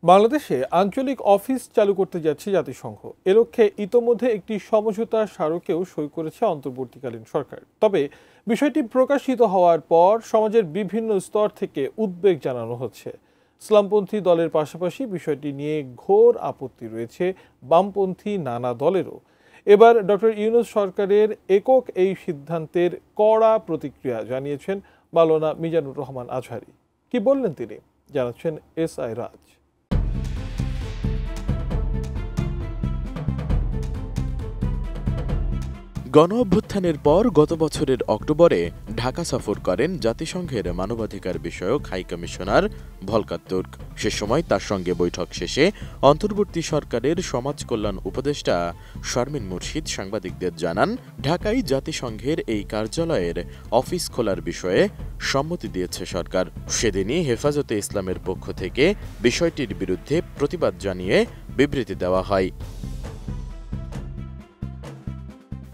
বাংলাদেশে আঞ্চলিক অফিস চালু করতে যাচ্ছে জাতিসংঘ। এ লক্ষ্যে ইতোমধ্যে একটি সমঝোতা স্মারকেও সই করেছে অন্তর্বর্তীকালীন সরকার। তবে বিষয়টি প্রকাশিত হওয়ার পর সমাজের বিভিন্ন স্তর থেকে উদ্বেগ জানানো হচ্ছে। ইসলামপন্থী দলের পাশাপাশি বিষয়টি নিয়ে ঘোর আপত্তি রয়েছে বামপন্থী নানা দলেরও। এবার ডক্টর ইউনূস সরকারের একক এই সিদ্ধান্তের কড়া প্রতিক্রিয়া জানিয়েছেন মাওলানা মিজানুর রহমান আজহারী। কি বললেন তিনি, জানাচ্ছেন এস.আই. রাজ। গণ-অভ্যুত্থানের পর গত বছরের অক্টোবরে ঢাকা সফর করেন জাতিসংঘের মানবাধিকার বিষয়ক হাই কমিশনার ভলকার তুর্ক। সে সময় তার সঙ্গে বৈঠক শেষে অন্তর্বর্তী সরকারের সমাজ কল্যাণ উপদেষ্টা শারমিন মুর্শিদ সাংবাদিকদের জানান, ঢাকায় জাতিসংঘের এই কার্যালয়ের অফিস খোলার বিষয়ে সম্মতি দিয়েছে সরকার। সেদিনই হেফাজতে ইসলামের পক্ষ থেকে বিষয়টির বিরুদ্ধে প্রতিবাদ জানিয়ে বিবৃতি দেওয়া হয়।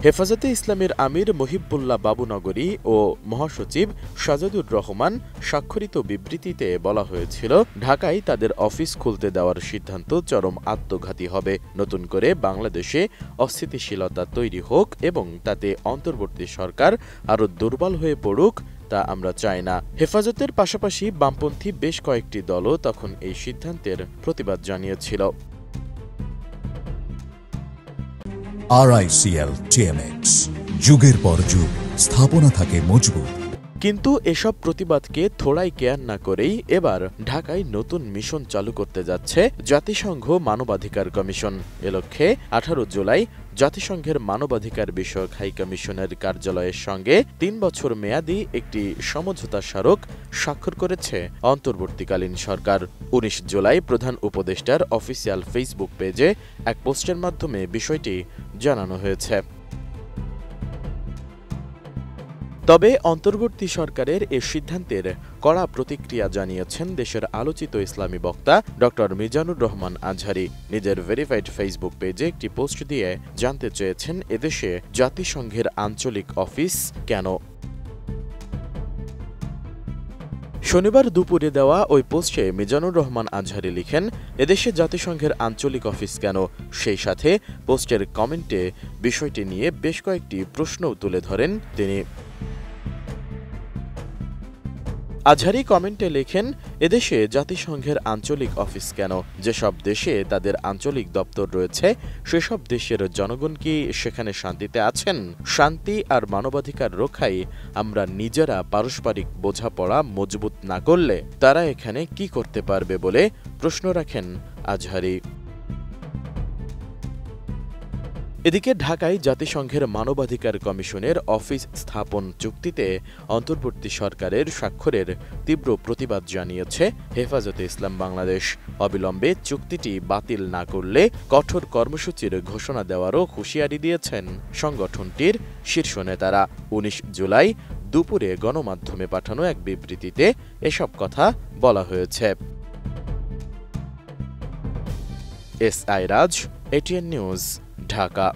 হেফাজতে ইসলামের আমির মহিবুল্লাহ বাবুনগরী ও মহাসচিব সাজাদুর রহমান স্বাক্ষরিত বিবৃতিতে বলা হয়েছিল, ঢাকায় তাদের অফিস খুলতে দেওয়ার সিদ্ধান্ত চরম আত্মঘাতী হবে। নতুন করে বাংলাদেশে অস্থিতিশীলতা তৈরি হোক এবং তাতে অন্তর্বর্তী সরকার আরও দুর্বল হয়ে পড়ুক, তা আমরা চাই না। হেফাজতের পাশাপাশি বামপন্থী বেশ কয়েকটি দলও তখন এই সিদ্ধান্তের প্রতিবাদ জানিয়েছিল। RICL TMX, যুগের পর যুগ স্থাপনা থাকে মজবুত। কিন্তু এসব প্রতিবাদকে থোড়াই কেয়ার না করেই এবার ঢাকায় নতুন মিশন চালু করতে যাচ্ছে জাতিসংঘ মানবাধিকার কমিশন। এ লক্ষ্যে 18 জুলাই জাতিসংঘের মানবাধিকার বিষয়ক হাই কমিশনের কার্যালয়ের সঙ্গে 3 বছর মেয়াদী একটি সমঝোতা স্মারক স্বাক্ষর করেছে অন্তর্বর্তীকালীন সরকার। 19 জুলাই প্রধান উপদেষ্টার অফিসিয়াল ফেসবুক পেজে এক পোস্টের মাধ্যমে বিষয়টি জানানো হয়েছে। তবে অন্তর্বর্তী সরকারের এ সিদ্ধান্তের কড়া প্রতিক্রিয়া জানিয়েছেন দেশের আলোচিত ইসলামী বক্তা ডক্টর মিজানুর রহমান আজহারী। নিজের ভেরিফাইড ফেসবুক পেজে একটি পোস্ট দিয়ে জানতে চেয়েছেন, এদেশে জাতিসংঘের আঞ্চলিক অফিস কেন। শনিবার দুপুরে দেওয়া ওই পোস্টে মিজানুর রহমান আজহারী লিখেন, এদেশে জাতিসংঘের আঞ্চলিক অফিস কেন। সেই সাথে পোস্টের কমেন্টে বিষয়টি নিয়ে বেশ কয়েকটি প্রশ্নও তুলে ধরেন তিনি। আজহারী কমেন্টে লেখেন, এদেশে জাতিসংঘের আঞ্চলিক অফিস কেন? যেসব দেশে তাদের আঞ্চলিক দপ্তর রয়েছে সেসব দেশের জনগণ কি সেখানে শান্তিতে আছেন? শান্তি আর মানবাধিকার রক্ষায় আমরা নিজেরা পারস্পরিক বোঝাপড়া মজবুত না করলে তারা এখানে কি করতে পারবে বলে প্রশ্ন রাখেন আজহারী। এদিকে ঢাকায় জাতিসংঘের মানবাধিকার কমিশনের অফিস স্থাপন চুক্তিতে অন্তর্বর্তী সরকারের স্বাক্ষরের তীব্র প্রতিবাদ জানিয়েছে হেফাজতে ইসলাম বাংলাদেশ। অবিলম্বে চুক্তিটি বাতিল না করলে কঠোর কর্মসূচির ঘোষণা দেওয়ারও হুঁশিয়ারি দিয়েছেন সংগঠনটির শীর্ষ নেতারা। 19 জুলাই দুপুরে গণমাধ্যমে পাঠানো এক বিবৃতিতে এসব কথা বলা হয়েছে। এস.আই. রাজ, ATN নিউজ, ঢাকা।